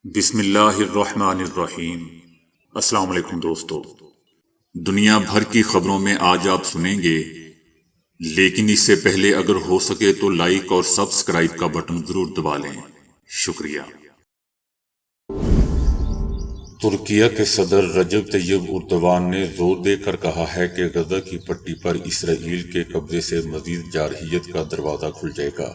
بسم اللہ الرحمن الرحیم۔ السلام علیکم دوستو، دنیا بھر کی خبروں میں آج آپ سنیں گے، لیکن اس سے پہلے اگر ہو سکے تو لائک اور سبسکرائب کا بٹن ضرور دبا لیں۔ شکریہ۔ ترکیہ کے صدر رجب طیب اردوان نے زور دے کر کہا ہے کہ غزہ کی پٹی پر اسرائیل کے قبضے سے مزید جارحیت کا دروازہ کھل جائے گا۔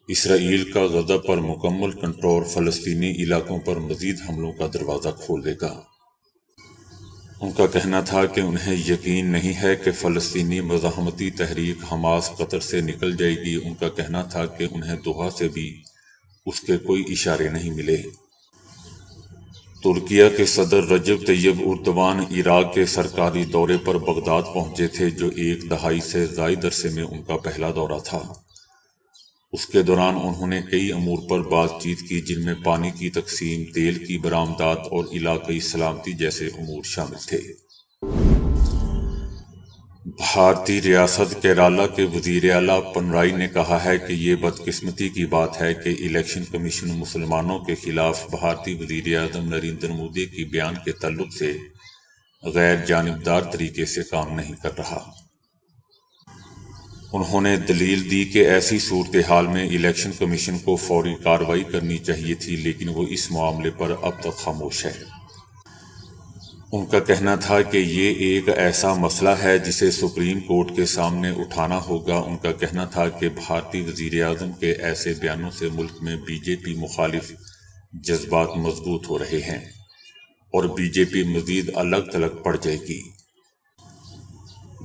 اسرائیل کا غزہ پر مکمل کنٹرول فلسطینی علاقوں پر مزید حملوں کا دروازہ کھول دے گا۔ ان کا کہنا تھا کہ انہیں یقین نہیں ہے کہ فلسطینی مزاحمتی تحریک حماس قطر سے نکل جائے گی۔ ان کا کہنا تھا کہ انہیں دوحہ سے بھی اس کے کوئی اشارے نہیں ملے۔ ترکیہ کے صدر رجب طیب اردوان عراق کے سرکاری دورے پر بغداد پہنچے تھے، جو ایک دہائی سے زائد عرصے میں ان کا پہلا دورہ تھا۔ اس کے دوران انہوں نے کئی امور پر بات چیت کی، جن میں پانی کی تقسیم، تیل کی برآمدات اور علاقائی سلامتی جیسے امور شامل تھے۔ بھارتی ریاست کیرالہ کے وزیر اعلیٰ پنرائی نے کہا ہے کہ یہ بدقسمتی کی بات ہے کہ الیکشن کمیشن مسلمانوں کے خلاف بھارتی وزیر اعظم نریندر مودی کی بیان کے تعلق سے غیر جانبدار طریقے سے کام نہیں کر رہا۔ انہوں نے دلیل دی کہ ایسی صورتحال میں الیکشن کمیشن کو فوری کارروائی کرنی چاہیے تھی، لیکن وہ اس معاملے پر اب تک خاموش ہے۔ ان کا کہنا تھا کہ یہ ایک ایسا مسئلہ ہے جسے سپریم کورٹ کے سامنے اٹھانا ہوگا۔ ان کا کہنا تھا کہ بھارتی وزیر اعظم کے ایسے بیانوں سے ملک میں بی جے پی مخالف جذبات مضبوط ہو رہے ہیں اور بی جے پی مزید الگ تھلگ پڑ جائے گی۔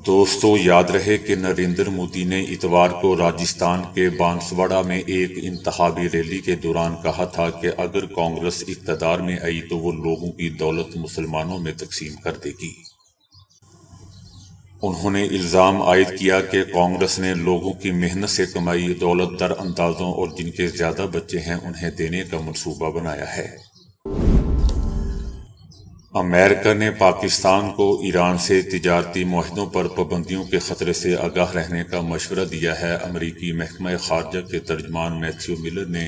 دوستو، یاد رہے کہ نریندر مودی نے اتوار کو راجستھان کے بانسواڑہ میں ایک انتخابی ریلی کے دوران کہا تھا کہ اگر کانگریس اقتدار میں آئی تو وہ لوگوں کی دولت مسلمانوں میں تقسیم کر دے گی۔ انہوں نے الزام عائد کیا کہ کانگریس نے لوگوں کی محنت سے کمائی دولت در اندازوں اور جن کے زیادہ بچے ہیں انہیں دینے کا منصوبہ بنایا ہے۔ امریکہ نے پاکستان کو ایران سے تجارتی معاہدوں پر پابندیوں کے خطرے سے آگاہ رہنے کا مشورہ دیا ہے۔ امریکی محکمہ خارجہ کے ترجمان میتھیو ملر نے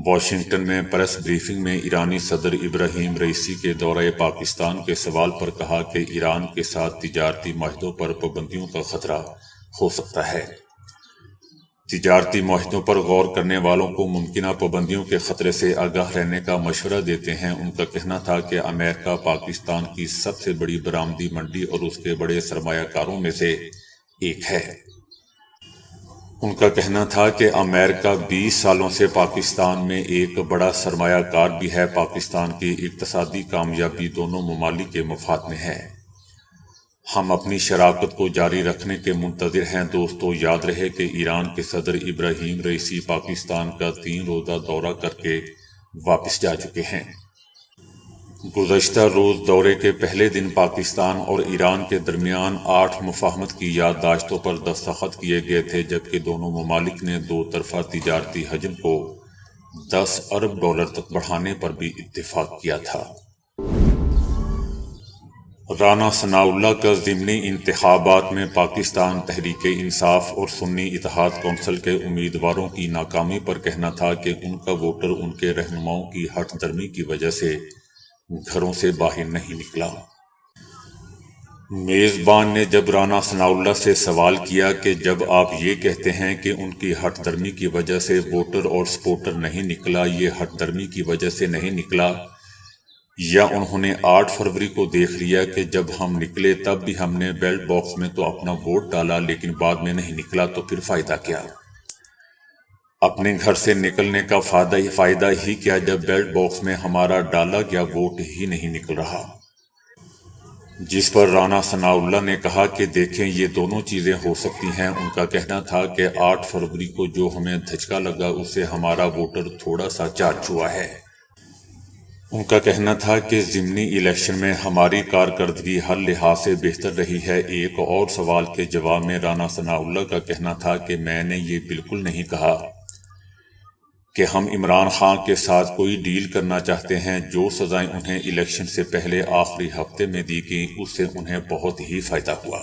واشنگٹن میں پریس بریفنگ میں ایرانی صدر ابراہیم رئیسی کے دورہ پاکستان کے سوال پر کہا کہ ایران کے ساتھ تجارتی معاہدوں پر پابندیوں کا خطرہ ہو سکتا ہے۔ تجارتی معاہدوں پر غور کرنے والوں کو ممکنہ پابندیوں کے خطرے سے آگاہ رہنے کا مشورہ دیتے ہیں۔ ان کا کہنا تھا کہ امریکہ پاکستان کی سب سے بڑی برآمدی منڈی اور اس کے بڑے سرمایہ کاروں میں سے ایک ہے۔ ان کا کہنا تھا کہ امریکہ 20 سالوں سے پاکستان میں ایک بڑا سرمایہ کار بھی ہے۔ پاکستان کی اقتصادی کامیابی دونوں ممالک کے مفاد میں ہے۔ ہم اپنی شراکت کو جاری رکھنے کے منتظر ہیں۔ دوستو، یاد رہے کہ ایران کے صدر ابراہیم رئیسی پاکستان کا 3 روزہ دورہ کر کے واپس جا چکے ہیں۔ گزشتہ روز دورے کے پہلے دن پاکستان اور ایران کے درمیان 8 مفاہمت کی یادداشتوں پر دستخط کیے گئے تھے، جبکہ دونوں ممالک نے 2 طرفہ تجارتی حجم کو $10 ارب تک بڑھانے پر بھی اتفاق کیا تھا۔ رانا ثناءاللہ کا ضمنی انتخابات میں پاکستان تحریک انصاف اور سنی اتحاد کونسل کے امیدواروں کی ناکامی پر کہنا تھا کہ ان کا ووٹر ان کے رہنماؤں کی ہٹ درمی کی وجہ سے گھروں سے باہر نہیں نکلا۔ میزبان نے جب رانا ثناءاللہ سے سوال کیا کہ جب آپ یہ کہتے ہیں کہ ان کی ہٹ درمی کی وجہ سے ووٹر اور سپورٹر نہیں نکلا، یہ ہٹ درمی کی وجہ سے نہیں نکلا یا انہوں نے 8 فروری کو دیکھ لیا کہ جب ہم نکلے تب بھی ہم نے بیلٹ باکس میں تو اپنا ووٹ ڈالا لیکن بعد میں نہیں نکلا، تو پھر فائدہ کیا؟ اپنے گھر سے نکلنے کا فائدہ ہی کیا جب بیلٹ باکس میں ہمارا ڈالا گیا ووٹ ہی نہیں نکل رہا؟ جس پر رانا ثناءاللہ نے کہا کہ دیکھیں، یہ دونوں چیزیں ہو سکتی ہیں۔ ان کا کہنا تھا کہ 8 فروری کو جو ہمیں دھچکا لگا اس سے ہمارا ووٹر تھوڑا سا چارج ہوا ہے۔ ان کا کہنا تھا کہ ضمنی الیکشن میں ہماری کارکردگی ہر لحاظ سے بہتر رہی ہے۔ ایک اور سوال کے جواب میں رانا ثناءاللہ کا کہنا تھا کہ میں نے یہ بالکل نہیں کہا کہ ہم عمران خان کے ساتھ کوئی ڈیل کرنا چاہتے ہیں۔ جو سزائیں انہیں الیکشن سے پہلے آخری ہفتے میں دی گئیں اس سے انہیں بہت ہی فائدہ ہوا۔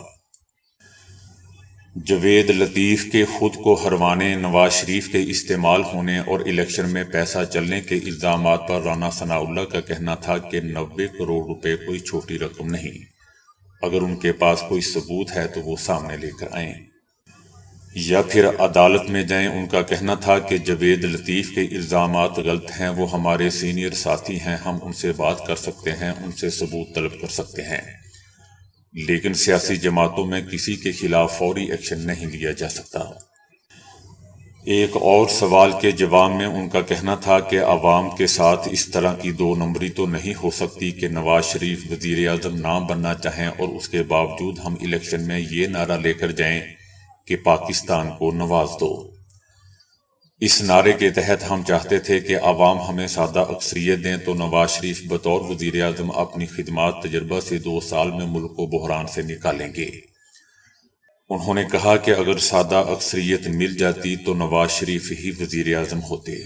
جوید لطیف کے خود کو ہروانے، نواز شریف کے استعمال ہونے اور الیکشن میں پیسہ چلنے کے الزامات پر رانا ثناء اللہ کا کہنا تھا کہ 90 کروڑ روپے کوئی چھوٹی رقم نہیں، اگر ان کے پاس کوئی ثبوت ہے تو وہ سامنے لے کر آئیں یا پھر عدالت میں جائیں۔ ان کا کہنا تھا کہ جوید لطیف کے الزامات غلط ہیں، وہ ہمارے سینئر ساتھی ہیں، ہم ان سے بات کر سکتے ہیں، ان سے ثبوت طلب کر سکتے ہیں، لیکن سیاسی جماعتوں میں کسی کے خلاف فوری ایکشن نہیں لیا جا سکتا۔ ایک اور سوال کے جواب میں ان کا کہنا تھا کہ عوام کے ساتھ اس طرح کی 2 نمبری تو نہیں ہو سکتی کہ نواز شریف وزیر اعظم نہ بننا چاہیں اور اس کے باوجود ہم الیکشن میں یہ نعرہ لے کر جائیں کہ پاکستان کو نواز دو۔ اس نعرے کے تحت ہم چاہتے تھے کہ عوام ہمیں سادہ اکثریت دیں تو نواز شریف بطور وزیر اعظم اپنی خدمات تجربہ سے 2 سال میں ملک کو بحران سے نکالیں گے۔ انہوں نے کہا کہ اگر سادہ اکثریت مل جاتی تو نواز شریف ہی وزیر اعظم ہوتے۔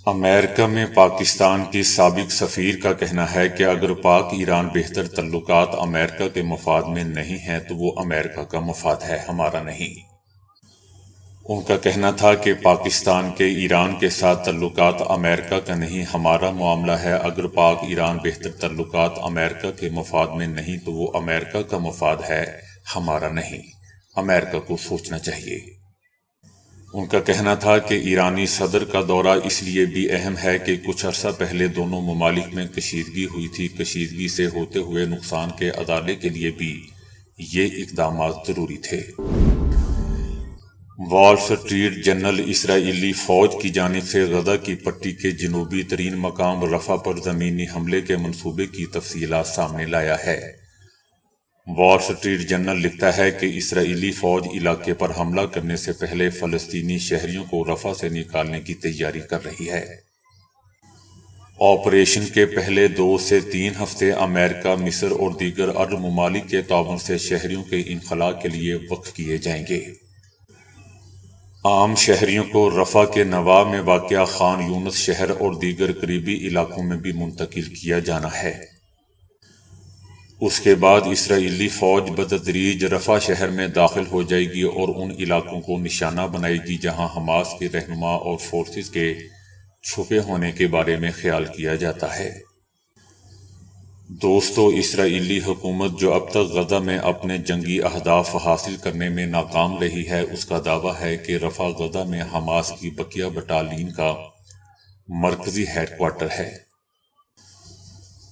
امریکہ میں پاکستان کی سابق سفیر کا کہنا ہے کہ اگر پاک ایران بہتر تعلقات امریکہ کے مفاد میں نہیں ہیں تو وہ امریکہ کا مفاد ہے، ہمارا نہیں۔ ان کا کہنا تھا کہ پاکستان کے ایران کے ساتھ تعلقات امریکہ کا نہیں، ہمارا معاملہ ہے۔ اگر پاک ایران بہتر تعلقات امریکہ کے مفاد میں نہیں تو وہ امریکہ کا مفاد ہے، ہمارا نہیں۔ امریکہ کو سوچنا چاہیے۔ ان کا کہنا تھا کہ ایرانی صدر کا دورہ اس لیے بھی اہم ہے کہ کچھ عرصہ پہلے دونوں ممالک میں کشیدگی ہوئی تھی، کشیدگی سے ہوتے ہوئے نقصان کے ازالے کے لیے بھی یہ اقدامات ضروری تھے۔ وال سٹریٹ جرنل اسرائیلی فوج کی جانب سے غزہ کی پٹی کے جنوبی ترین مقام رفح پر زمینی حملے کے منصوبے کی تفصیلات سامنے لایا ہے۔ وال سٹریٹ جرنل لکھتا ہے کہ اسرائیلی فوج علاقے پر حملہ کرنے سے پہلے فلسطینی شہریوں کو رفح سے نکالنے کی تیاری کر رہی ہے۔ آپریشن کے پہلے 2 سے 3 ہفتے امریکہ، مصر اور دیگر عرب ممالک کے تعاون سے شہریوں کے انخلاء کے لیے وقف کیے جائیں گے۔ عام شہریوں کو رفح کے نواح میں واقع خان یونس شہر اور دیگر قریبی علاقوں میں بھی منتقل کیا جانا ہے۔ اس کے بعد اسرائیلی فوج بتدریج رفح شہر میں داخل ہو جائے گی اور ان علاقوں کو نشانہ بنائے گی جہاں حماس کے رہنما اور فورسز کے چھپے ہونے کے بارے میں خیال کیا جاتا ہے۔ دوستو، اسرائیلی حکومت جو اب تک غزہ میں اپنے جنگی اہداف حاصل کرنے میں ناکام رہی ہے، اس کا دعویٰ ہے کہ رفح غزہ میں حماس کی بقیہ بٹالین کا مرکزی ہیڈ کوارٹر ہے۔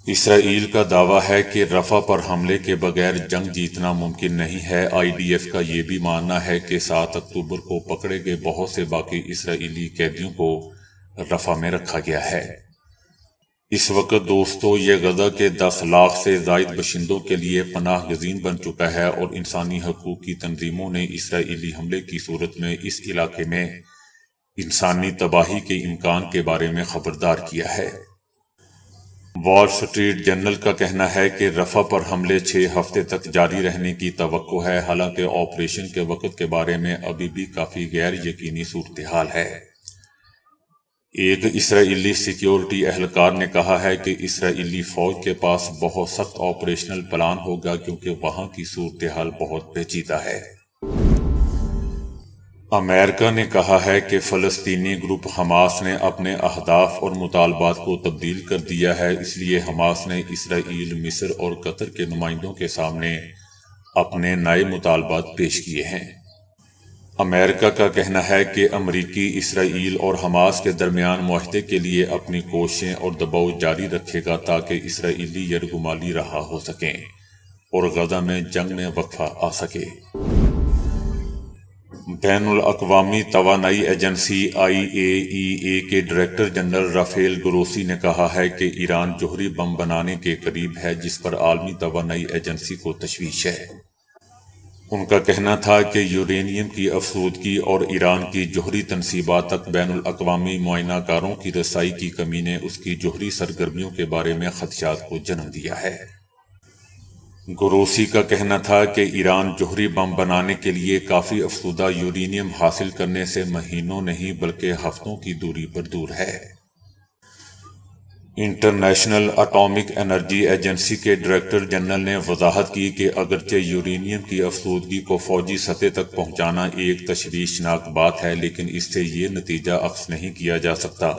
اسرائیل کا دعویٰ ہے کہ رفح پر حملے کے بغیر جنگ جیتنا ممکن نہیں ہے۔ آئی ڈی ایف کا یہ بھی ماننا ہے کہ 7 اکتوبر کو پکڑے گئے بہت سے باقی اسرائیلی قیدیوں کو رفح میں رکھا گیا ہے۔ اس وقت دوستو یہ غزہ کے 10 لاکھ سے زائد باشندوں کے لیے پناہ گزین بن چکا ہے اور انسانی حقوق کی تنظیموں نے اسرائیلی حملے کی صورت میں اس علاقے میں انسانی تباہی کے امکان کے بارے میں خبردار کیا ہے۔ وال سٹریٹ جرنل کا کہنا ہے کہ رفح پر حملے 6 ہفتے تک جاری رہنے کی توقع ہے، حالانکہ آپریشن کے وقت کے بارے میں ابھی بھی کافی غیر یقینی صورتحال ہے۔ ایک اسرائیلی سیکیورٹی اہلکار نے کہا ہے کہ اسرائیلی فوج کے پاس بہت سخت آپریشنل پلان ہوگا کیونکہ وہاں کی صورتحال بہت پیچیدہ ہے۔ امریکہ نے کہا ہے کہ فلسطینی گروپ حماس نے اپنے اہداف اور مطالبات کو تبدیل کر دیا ہے، اس لیے حماس نے اسرائیل، مصر اور قطر کے نمائندوں کے سامنے اپنے نئے مطالبات پیش کیے ہیں۔ امریکہ کا کہنا ہے کہ امریکی اسرائیل اور حماس کے درمیان معاہدے کے لیے اپنی کوششیں اور دباؤ جاری رکھے گا تاکہ اسرائیلی یرغمالی رہا ہو سکیں اور غزہ میں جنگ میں وقفہ آ سکے۔ بین الاقوامی توانائی ایجنسی IAEA کے ڈائریکٹر جنرل رافیل گروسی نے کہا ہے کہ ایران جوہری بم بنانے کے قریب ہے، جس پر عالمی توانائی ایجنسی کو تشویش ہے۔ ان کا کہنا تھا کہ یورینیم کی افزودگی اور ایران کی جوہری تنصیبات تک بین الاقوامی معائنہ کاروں کی رسائی کی کمی نے اس کی جوہری سرگرمیوں کے بارے میں خدشات کو جنم دیا ہے۔ گروسی کا کہنا تھا کہ ایران جوہری بم بنانے کے لیے کافی افزودہ یورینیم حاصل کرنے سے مہینوں نہیں بلکہ ہفتوں کی دوری پر دور ہے۔ انٹرنیشنل اٹامک انرجی ایجنسی کے ڈائریکٹر جنرل نے وضاحت کی کہ اگرچہ یورینیم کی افسودگی کو فوجی سطح تک پہنچانا ایک تشویشناک بات ہے، لیکن اس سے یہ نتیجہ اخذ نہیں کیا جا سکتا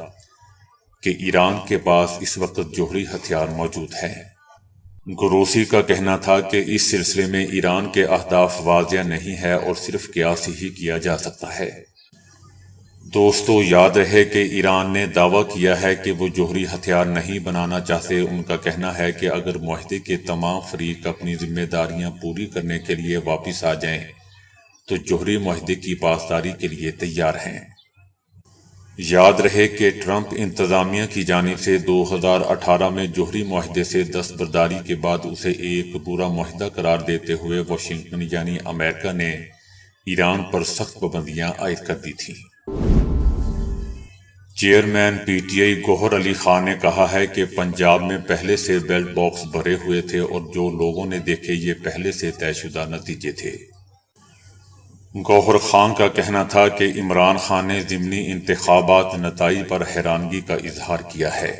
کہ ایران کے پاس اس وقت جوہری ہتھیار موجود ہے۔ گروسی کا کہنا تھا کہ اس سلسلے میں ایران کے اہداف واضح نہیں ہے اور صرف قیاس ہی کیا جا سکتا ہے۔ دوستو، یاد رہے کہ ایران نے دعویٰ کیا ہے کہ وہ جوہری ہتھیار نہیں بنانا چاہتے۔ ان کا کہنا ہے کہ اگر معاہدے کے تمام فریق اپنی ذمہ داریاں پوری کرنے کے لیے واپس آ جائیں تو جوہری معاہدے کی پاسداری کے لیے تیار ہیں۔ یاد رہے کہ ٹرمپ انتظامیہ کی جانب سے 2018 میں جوہری معاہدے سے دستبرداری کے بعد اسے ایک برا معاہدہ قرار دیتے ہوئے واشنگٹن یعنی امریکہ نے ایران پر سخت پابندیاں عائد کر دی تھیں۔ چیئرمین پی ٹی آئی گوہر علی خان نے کہا ہے کہ پنجاب میں پہلے سے بیلٹ باکس بھرے ہوئے تھے اور جو لوگوں نے دیکھے یہ پہلے سے طے شدہ نتیجے تھے۔ گوہر خان کا کہنا تھا کہ عمران خان نے ضمنی انتخابات نتائج پر حیرانگی کا اظہار کیا ہے۔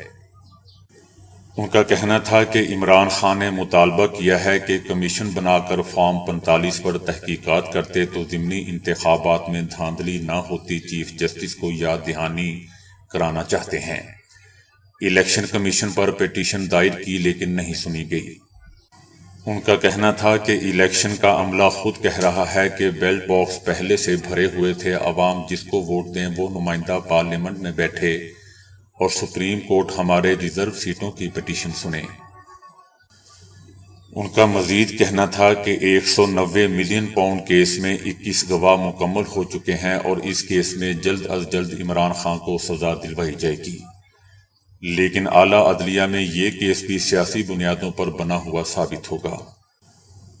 ان کا کہنا تھا کہ عمران خان نے مطالبہ کیا ہے کہ کمیشن بنا کر فارم 45 پر تحقیقات کرتے تو ضمنی انتخابات میں دھاندلی نہ ہوتی۔ چیف جسٹس کو یاد دہانی کرانا چاہتے ہیں۔ الیکشن کمیشن پر پٹیشن دائر کی لیکن نہیں سنی گئی۔ ان کا کہنا تھا کہ الیکشن کا عملہ خود کہہ رہا ہے کہ بیلٹ باکس پہلے سے بھرے ہوئے تھے، عوام جس کو ووٹ دیں وہ نمائندہ پارلیمنٹ میں بیٹھے اور سپریم کورٹ ہمارے ریزرو سیٹوں کی پٹیشن سنے۔ ان کا مزید کہنا تھا کہ 190 ملین پاؤنڈ کیس میں 21 گواہ مکمل ہو چکے ہیں اور اس کیس میں جلد از جلد عمران خان کو سزا دلوائی جائے گی، لیکن اعلیٰ عدلیہ میں یہ کیس بھی سیاسی بنیادوں پر بنا ہوا ثابت ہوگا۔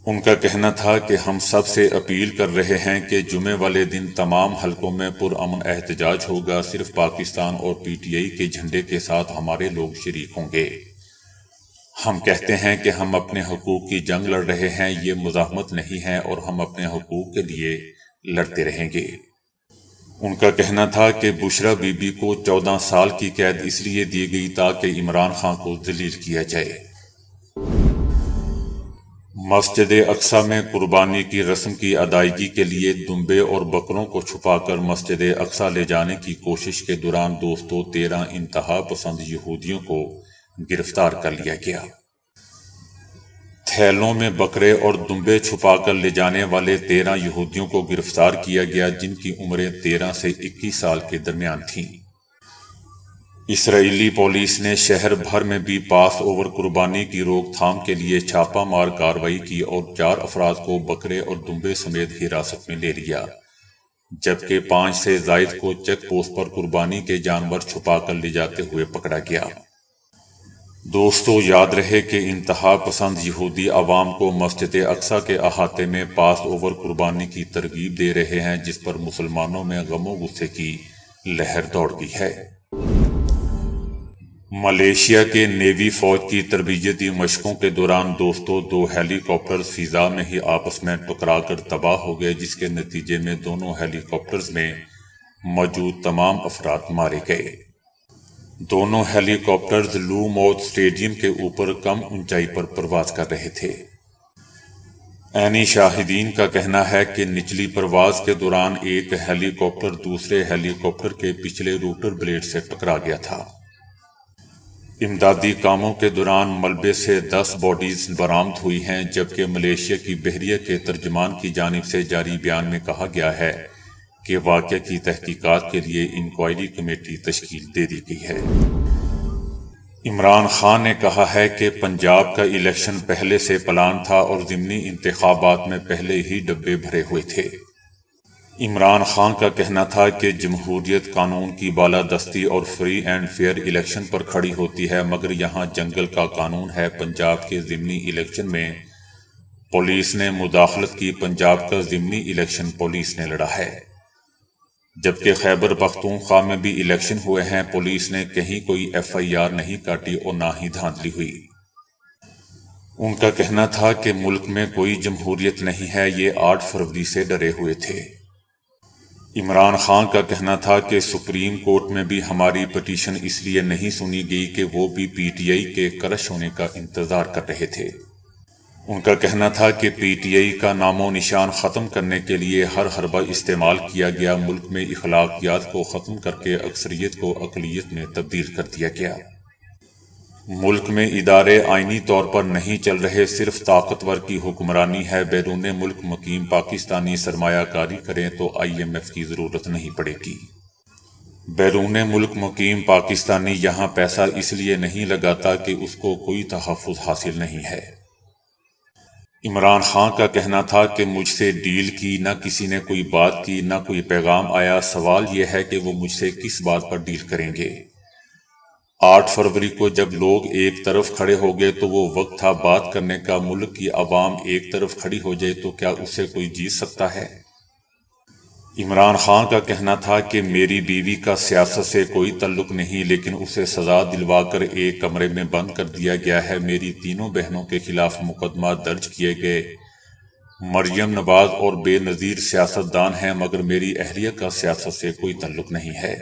ان کا کہنا تھا کہ ہم سب سے اپیل کر رہے ہیں کہ جمعے والے دن تمام حلقوں میں پرامن احتجاج ہوگا، صرف پاکستان اور پی ٹی آئی کے جھنڈے کے ساتھ ہمارے لوگ شریک ہوں گے۔ ہم کہتے ہیں کہ ہم اپنے حقوق کی جنگ لڑ رہے ہیں، یہ مزاحمت نہیں ہے اور ہم اپنے حقوق کے لیے لڑتے رہیں گے۔ ان کا کہنا تھا کہ بشرا بی بی کو 14 سال کی قید اس لیے دی گئی تاکہ عمران خان کو ذلیل کیا جائے۔ مسجد اقصی میں قربانی کی رسم کی ادائیگی کے لیے دمبے اور بکروں کو چھپا کر مسجد اقصی لے جانے کی کوشش کے دوران 13 انتہا پسند یہودیوں کو گرفتار کر لیا گیا۔ تھیلوں میں بکرے اور دمبے چھپا کر لے جانے والے 13 یہودیوں کو گرفتار کیا گیا، جن کی عمریں 13 سے 21 سال کے درمیان تھیں۔ اسرائیلی پولیس نے شہر بھر میں بھی پاس اوور قربانی کی روک تھام کے لیے چھاپہ مار کارروائی کی اور 4 افراد کو بکرے اور دمبے سمیت حراست میں لے لیا، جبکہ 5 سے زائد کو چیک پوسٹ پر قربانی کے جانور چھپا کر لے جاتے ہوئے پکڑا گیا۔ دوستو، یاد رہے کہ انتہا پسند یہودی عوام کو مسجد اقصی کے احاطے میں پاس اوور قربانی کی ترغیب دے رہے ہیں، جس پر مسلمانوں میں غم و غصے کی لہر دوڑ گئی ہے۔ ملائیشیا کے نیوی فوج کی تربیتی مشقوں کے دوران 2 ہیلی کاپٹرز فضا میں ہی آپس میں ٹکرا کر تباہ ہو گئے، جس کے نتیجے میں دونوں ہیلی کاپٹرز میں موجود تمام افراد مارے گئے۔ دونوں ہیلی کاپٹرز لو موت اسٹیڈیم کے اوپر کم اونچائی پر پرواز کر رہے تھے۔ عینی شاہدین کا کہنا ہے کہ نچلی پرواز کے دوران ایک ہیلی کاپٹر دوسرے ہیلی کاپٹر کے پچھلے روٹر بلیڈ سے ٹکرا گیا تھا۔ امدادی کاموں کے دوران ملبے سے 10 باڈیز برآمد ہوئی ہیں، جبکہ ملائیشیا کی بحریہ کے ترجمان کی جانب سے جاری بیان میں کہا گیا ہے کہ واقعہ کی تحقیقات کے لیے انکوائری کمیٹی تشکیل دے دی گئی ہے۔ عمران خان نے کہا ہے کہ پنجاب کا الیکشن پہلے سے پلان تھا اور ضمنی انتخابات میں پہلے ہی ڈبے بھرے ہوئے تھے۔ عمران خان کا کہنا تھا کہ جمہوریت قانون کی بالادستی اور فری اینڈ فیئر الیکشن پر کھڑی ہوتی ہے، مگر یہاں جنگل کا قانون ہے۔ پنجاب کے ضمنی الیکشن میں پولیس نے مداخلت کی، پنجاب کا ضمنی الیکشن پولیس نے لڑا ہے، جبکہ خیبر پختونخوا میں بھی الیکشن ہوئے ہیں، پولیس نے کہیں کوئی FIR نہیں کاٹی اور نہ ہی دھاندلی ہوئی۔ ان کا کہنا تھا کہ ملک میں کوئی جمہوریت نہیں ہے، یہ 8 فروری سے ڈرے ہوئے تھے۔ عمران خان کا کہنا تھا کہ سپریم کورٹ میں بھی ہماری پٹیشن اس لیے نہیں سنی گئی کہ وہ بھی پی ٹی آئی کے کرش ہونے کا انتظار کر رہے تھے۔ ان کا کہنا تھا کہ پی ٹی آئی کا نام و نشان ختم کرنے کے لیے ہر حربہ استعمال کیا گیا، ملک میں اخلاقیات کو ختم کر کے اکثریت کو اقلیت میں تبدیل کر دیا گیا۔ ملک میں ادارے آئینی طور پر نہیں چل رہے، صرف طاقتور کی حکمرانی ہے۔ بیرون ملک مقیم پاکستانی سرمایہ کاری کریں تو آئی ایم ایف کی ضرورت نہیں پڑے گی۔ بیرون ملک مقیم پاکستانی یہاں پیسہ اس لیے نہیں لگاتا کہ اس کو کوئی تحفظ حاصل نہیں ہے۔ عمران خان کا کہنا تھا کہ مجھ سے ڈیل کی، نہ کسی نے کوئی بات کی، نہ کوئی پیغام آیا۔ سوال یہ ہے کہ وہ مجھ سے کس بات پر ڈیل کریں گے۔ 8 فروری کو جب لوگ ایک طرف کھڑے ہو گئے تو وہ وقت تھا بات کرنے کا۔ ملک کی عوام ایک طرف کھڑی ہو جائے تو کیا اسے کوئی جیت سکتا ہے؟ عمران خان کا کہنا تھا کہ میری بیوی کا سیاست سے کوئی تعلق نہیں، لیکن اسے سزا دلوا کر ایک کمرے میں بند کر دیا گیا ہے۔ میری تینوں بہنوں کے خلاف مقدمات درج کیے گئے۔ مریم نواز اور بے نظیر سیاستدان ہیں، مگر میری اہلیہ کا سیاست سے کوئی تعلق نہیں ہے۔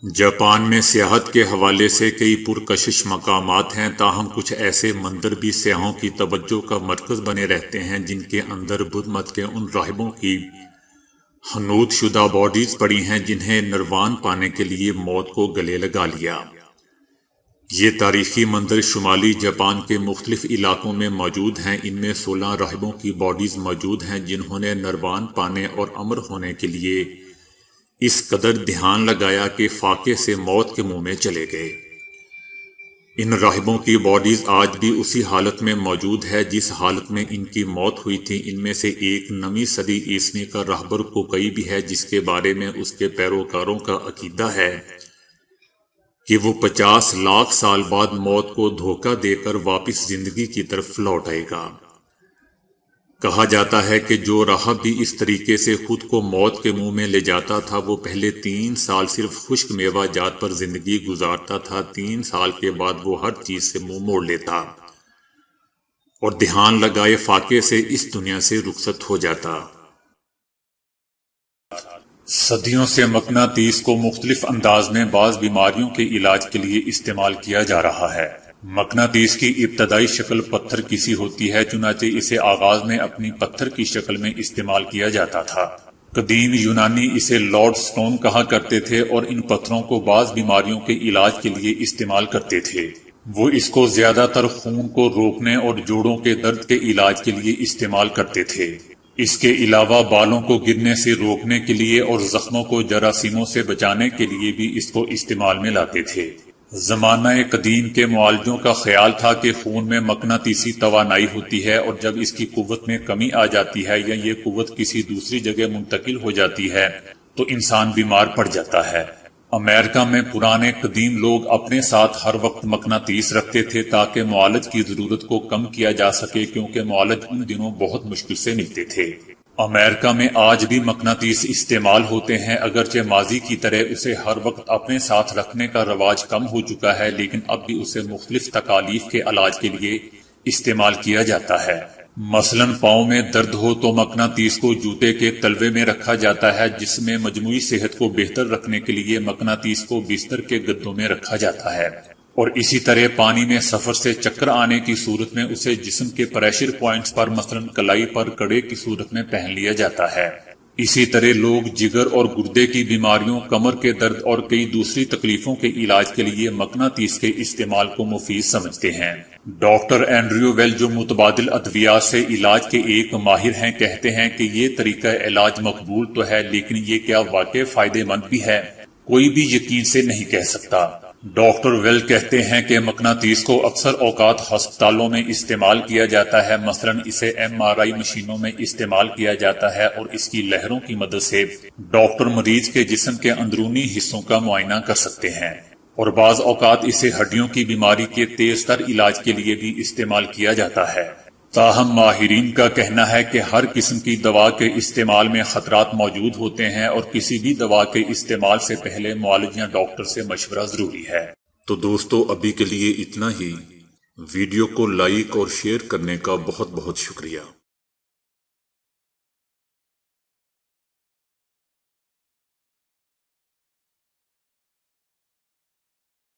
جاپان میں سیاحت کے حوالے سے کئی پرکشش مقامات ہیں، تاہم کچھ ایسے مندر بھی سیاحوں کی توجہ کا مرکز بنے رہتے ہیں جن کے اندر بدھ مت کے ان راہبوں کی حنوط شدہ باڈیز پڑی ہیں جنہیں نروان پانے کے لیے موت کو گلے لگا لیا۔ یہ تاریخی مندر شمالی جاپان کے مختلف علاقوں میں موجود ہیں۔ ان میں 16 راہبوں کی باڈیز موجود ہیں جنہوں نے نروان پانے اور امر ہونے کے لیے اس قدر دھیان لگایا کہ فاقے سے موت کے منہ میں چلے گئے۔ ان راہبوں کی باڈیز آج بھی اسی حالت میں موجود ہے جس حالت میں ان کی موت ہوئی تھی۔ ان میں سے ایک 9ویں صدی عیسوی کا راہبر کوکئی بھی ہے جس کے بارے میں اس کے پیروکاروں کا عقیدہ ہے کہ وہ 50 لاکھ سال بعد موت کو دھوکہ دے کر واپس زندگی کی طرف لوٹ آئے گا۔ کہا جاتا ہے کہ جو راہب بھی اس طریقے سے خود کو موت کے منہ میں لے جاتا تھا وہ پہلے 3 سال صرف خشک میوہ جات پر زندگی گزارتا تھا۔ 3 سال کے بعد وہ ہر چیز سے منہ موڑ لیتا اور دھیان لگائے فاقے سے اس دنیا سے رخصت ہو جاتا۔ صدیوں سے مقناطیس کو مختلف انداز میں بعض بیماریوں کے علاج کے لیے استعمال کیا جا رہا ہے۔ مقناطیس کی ابتدائی شکل پتھر کی سی ہوتی ہے، چنانچہ اسے آغاز میں اپنی پتھر کی شکل میں استعمال کیا جاتا تھا۔ قدیم یونانی اسے لارڈ سٹون کہا کرتے تھے اور ان پتھروں کو بعض بیماریوں کے علاج کے لیے استعمال کرتے تھے۔ وہ اس کو زیادہ تر خون کو روکنے اور جوڑوں کے درد کے علاج کے لیے استعمال کرتے تھے۔ اس کے علاوہ بالوں کو گرنے سے روکنے کے لیے اور زخموں کو جراثیموں سے بچانے کے لیے بھی اس کو استعمال میں لاتے تھے۔ زمانہ قدیم کے معالجوں کا خیال تھا کہ خون میں مقناطیسی توانائی ہوتی ہے اور جب اس کی قوت میں کمی آ جاتی ہے یا یہ قوت کسی دوسری جگہ منتقل ہو جاتی ہے تو انسان بیمار پڑ جاتا ہے۔ امریکہ میں پرانے قدیم لوگ اپنے ساتھ ہر وقت مقناطیس رکھتے تھے تاکہ معالج کی ضرورت کو کم کیا جا سکے، کیونکہ معالج ان دنوں بہت مشکل سے ملتے تھے۔ امریکہ میں آج بھی مقناطیس استعمال ہوتے ہیں، اگرچہ ماضی کی طرح اسے ہر وقت اپنے ساتھ رکھنے کا رواج کم ہو چکا ہے، لیکن اب بھی اسے مختلف تکالیف کے علاج کے لیے استعمال کیا جاتا ہے۔ مثلاً پاؤں میں درد ہو تو مقناطیس کو جوتے کے تلوے میں رکھا جاتا ہے، جس میں مجموعی صحت کو بہتر رکھنے کے لیے مقناطیس کو بستر کے گدوں میں رکھا جاتا ہے، اور اسی طرح پانی میں سفر سے چکر آنے کی صورت میں اسے جسم کے پریشر پوائنٹس پر مثلاً کلائی پر کڑے کی صورت میں پہن لیا جاتا ہے۔ اسی طرح لوگ جگر اور گردے کی بیماریوں، کمر کے درد اور کئی دوسری تکلیفوں کے علاج کے لیے مقناطیس کے استعمال کو مفید سمجھتے ہیں۔ ڈاکٹر اینڈریو ویل، جو متبادل ادویات سے علاج کے ایک ماہر ہیں، کہتے ہیں کہ یہ طریقہ علاج مقبول تو ہے، لیکن یہ کیا واقعی فائدہ مند بھی ہے، کوئی بھی یقین سے نہیں کہہ سکتا۔ ڈاکٹر ویل کہتے ہیں کہ مقناطیس کو اکثر اوقات ہسپتالوں میں استعمال کیا جاتا ہے، مثلاً اسے MRI مشینوں میں استعمال کیا جاتا ہے اور اس کی لہروں کی مدد سے ڈاکٹر مریض کے جسم کے اندرونی حصوں کا معائنہ کر سکتے ہیں، اور بعض اوقات اسے ہڈیوں کی بیماری کے تیز تر علاج کے لیے بھی استعمال کیا جاتا ہے۔ تاہم ماہرین کا کہنا ہے کہ ہر قسم کی دوا کے استعمال میں خطرات موجود ہوتے ہیں اور کسی بھی دوا کے استعمال سے پہلے معالج یا ڈاکٹر سے مشورہ ضروری ہے۔ تو دوستو، ابھی کے لیے اتنا ہی۔ ویڈیو کو لائک اور شیئر کرنے کا بہت بہت شکریہ۔